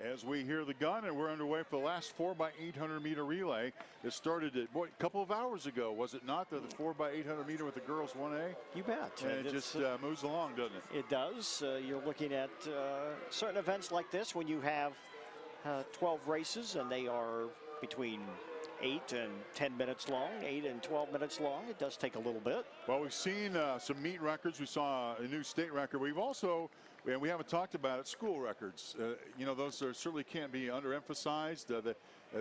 as we hear the gun, and we're underway for the last 4x800 meter relay. It started a couple of hours ago, was it not? The 4x800 meter with the girls 1A. You bet. And it just moves along, doesn't it? It does. You're looking at certain events like this when you have 12 races and they are between 8 and 10 minutes long, 8 and 12 minutes long. It does take a little bit. Well, we've seen some meet records. We saw a new state record. We've also, and we haven't talked about it, school records. You know, those certainly can't be underemphasized.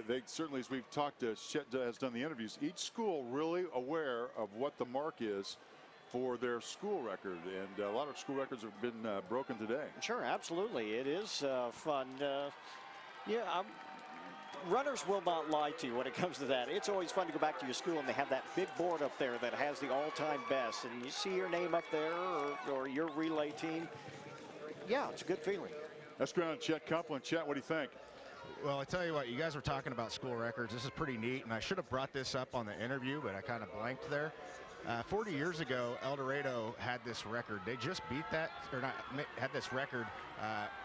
They certainly, as we've talked to, Chet has done the interviews, each school really aware of what the mark is for their school record, and a lot of school records have been broken today. Sure, absolutely. It is fun. Runners will not lie to you when it comes to that. It's always fun to go back to your school and they have that big board up there that has the all-time best, and you see your name up there or your relay team. Yeah, it's a good feeling. Let's go on to Chet Copeland. Chet, what do you think? Well, I tell you what, you guys were talking about school records. This is pretty neat, and I should have brought this up on the interview, but I kind of blanked there. 40 years ago, El Dorado had this record. They just beat that, or not, had this record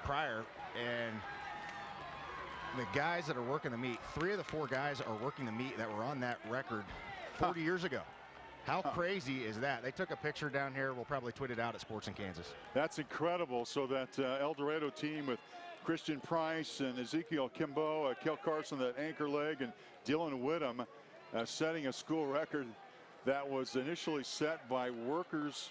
prior, and the guys that are working the meet, 3 of the 4 guys are working the meet that were on that record 40 years ago. How crazy is that? They took a picture down here. We'll probably tweet it out at Sports in Kansas. That's incredible. So that El Dorado team with Christian Price and Ezekiel Kimbo, Kel Carson, that anchor leg, and Dylan Whittam setting a school record that was initially set by workers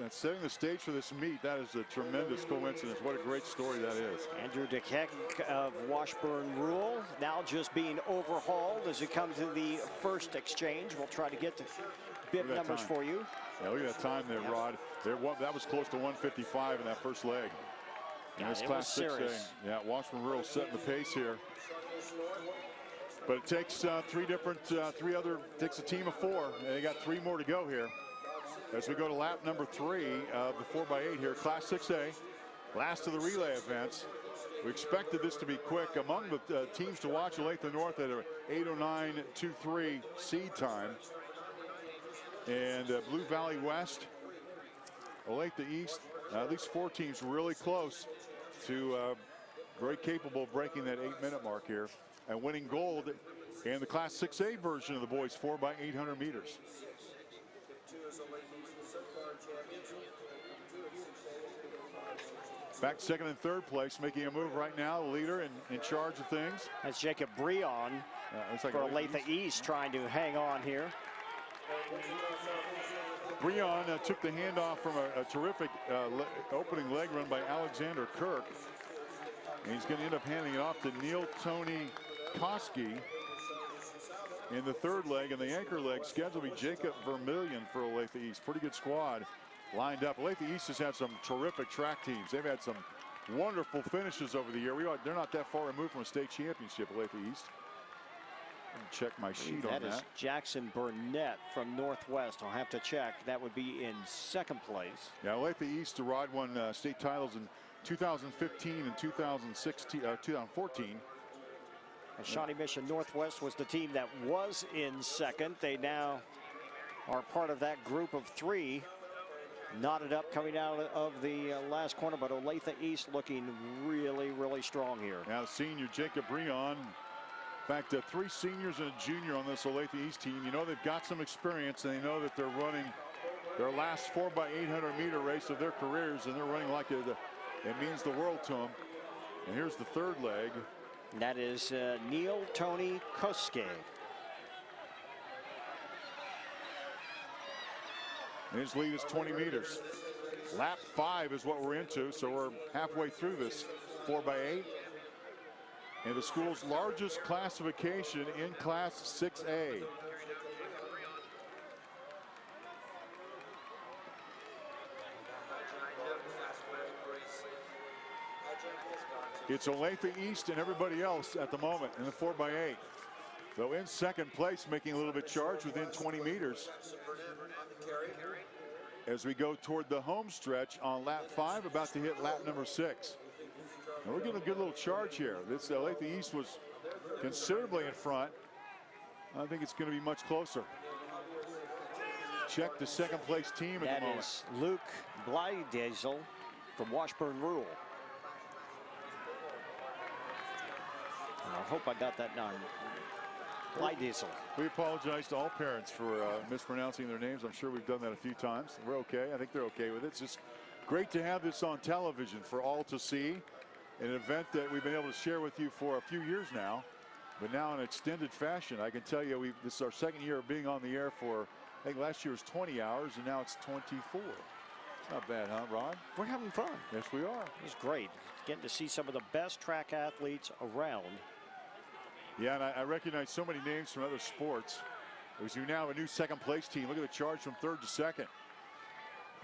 setting the stage for this meet. That is a tremendous coincidence. What a great story that is. Andrew DeKeck of Washburn Rural now just being overhauled as we come to the first exchange. We'll try to get the bib numbers for you. Yeah, look at that time there, Rod. That was close to 155 in that first leg. Yeah, this class 6A. Yeah, Washburn Rural setting the pace here. But it takes takes a team of 4, and they got 3 more to go here. As we go to lap number 3 of the 4x8 here, Class 6A, last of the relay events. We expected this to be quick. Among the teams to watch, Olathe North at an 8:09.23 seed time. And Blue Valley West, Olathe East, at least 4 teams really close to very capable of breaking that 8-minute mark here and winning gold in the Class 6A version of the boys 4x800 meters. Back second and third place, making a move right now. The leader in charge of things. That's Jacob Breon for Olathe East trying to hang on here. Breon took the handoff from a terrific opening leg run by Alexander Kirk. And he's going to end up handing it off to Neil Tony Koski in the third leg. And the anchor leg scheduled to be Jacob Vermillion for Olathe East. Pretty good squad lined up. Olathe East has had some terrific track teams. They've had some wonderful finishes over the year. They're not that far removed from a state championship, Olathe East. Let me check my sheet on that. That is Jackson Burnett from Northwest. I'll have to check. That would be in second place. Yeah, Olathe East, Rod won state titles in 2015 and 2014. And Shawnee Mission Northwest was the team that was in second. They now are part of that group of 3. Knotted up coming out of the last corner, but Olathe East looking really, really strong here. Now senior Jacob Breon. In fact, 3 seniors and a junior on this Olathe East team. You know they've got some experience, and they know that they're running their last 4x800 meter race of their careers, and they're running like it means the world to them. And here's the third leg. That is Neil Tony Koske. His lead is 20 meters. Lap 5 is what we're into, so we're halfway through this 4x8. And the school's largest classification in Class 6A. It's Olathe East and everybody else at the moment in the 4x8. Though in second place, making a little bit charge within 20 meters. As we go toward the home stretch on lap 5, about to hit lap number 6. And we're getting a good little charge here. This Olathe East was considerably in front. I think it's going to be much closer. Check the second place team at the moment. That is Luke Blydezel from Washburn Rural. hope I got that down. Diesel. We apologize to all parents for mispronouncing their names. I'm sure we've done that a few times. We're okay. I think they're okay with it. It's just great to have this on television for all to see. An event that we've been able to share with you for a few years now, but now in extended fashion. I can tell you this is our second year of being on the air for, I think last year was 20 hours and now it's 24. It's not bad, huh, Rod? We're having fun. Yes, we are. It's great getting to see some of the best track athletes around. Yeah, and I recognize so many names from other sports. As you now have a new second place team. Look at the charge from third to second.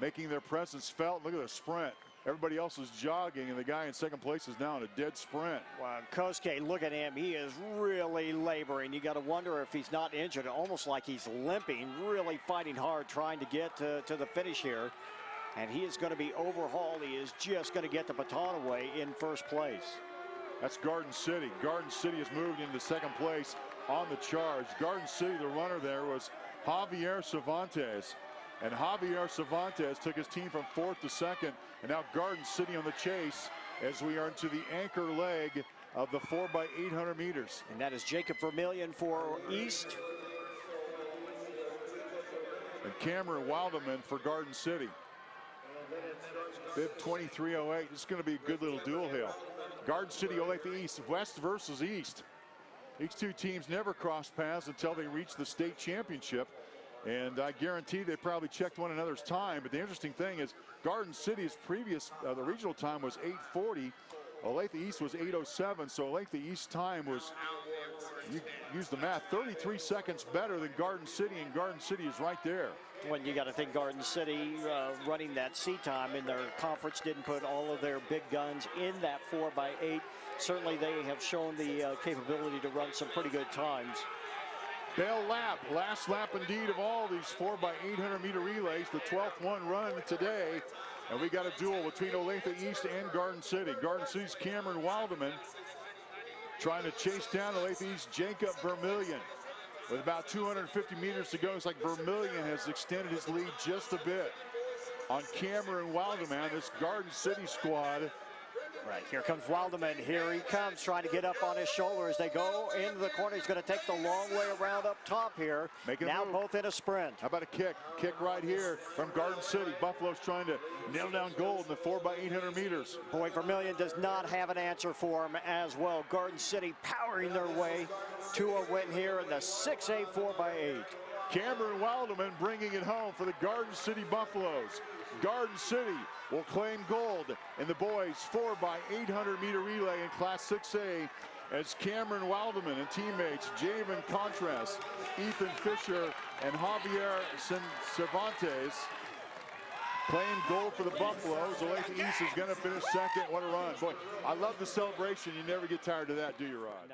Making their presence felt. Look at the sprint. Everybody else is jogging, and the guy in second place is now in a dead sprint. Wow, Kosuke, look at him. He is really laboring. You got to wonder if he's not injured, almost like he's limping, really fighting hard, trying to get to the finish here. And he is going to be overhauled. He is just going to get the baton away in first place. That's Garden City. Garden City has moved into second place on the charge. Garden City, the runner there was Javier Cervantes. And Javier Cervantes took his team from fourth to second. And now Garden City on the chase as we are into the anchor leg of the 4x800 meters. And that is Jacob Vermillion for East. And Cameron Wilderman for Garden City. Bib 23:08. This is going to be a good little duel here. Garden City, Olathe East, West versus East. These two teams never crossed paths until they reached the state championship. And I guarantee they probably checked one another's time. But the interesting thing is Garden City's previous, the regional time was 8:40. Olathe East was 8:07. So Olathe East time was, you use the math, 33 seconds better than Garden City. And Garden City is right there. When you got to think Garden City running that C time in their conference didn't put all of their big guns in that 4x8. Certainly they have shown the capability to run some pretty good times. Bell lap, last lap indeed of all these 4x800 meter relays, the 12th one run today. And we got a duel between Olathe East and Garden City. Garden City's Cameron Wilderman trying to chase down Olathe East Jacob Vermillion. With about 250 meters to go, it's like Vermillion has extended his lead just a bit on Cameron Wilderman, this Garden City squad. Right, here comes Wilderman. Here he comes, trying to get up on his shoulder as they go into the corner. He's going to take the long way around up top here. Now both in a sprint. How about a kick? Kick right here from Garden City. Buffalo's trying to nail down gold in the 4x800 meters. Boy, Vermillion does not have an answer for him as well. Garden City powering their way to a win here in the 6A 4x8. Cameron Wilderman bringing it home for the Garden City Buffaloes. Garden City will claim gold in the boys 4x800 meter relay in Class 6A as Cameron Wilderman and teammates Javen Contrast, Ethan Fisher, and Javier Cervantes claim gold for the Buffaloes. Olathe East is going to finish second. What a run. Boy, I love the celebration. You never get tired of that, do you, Rod?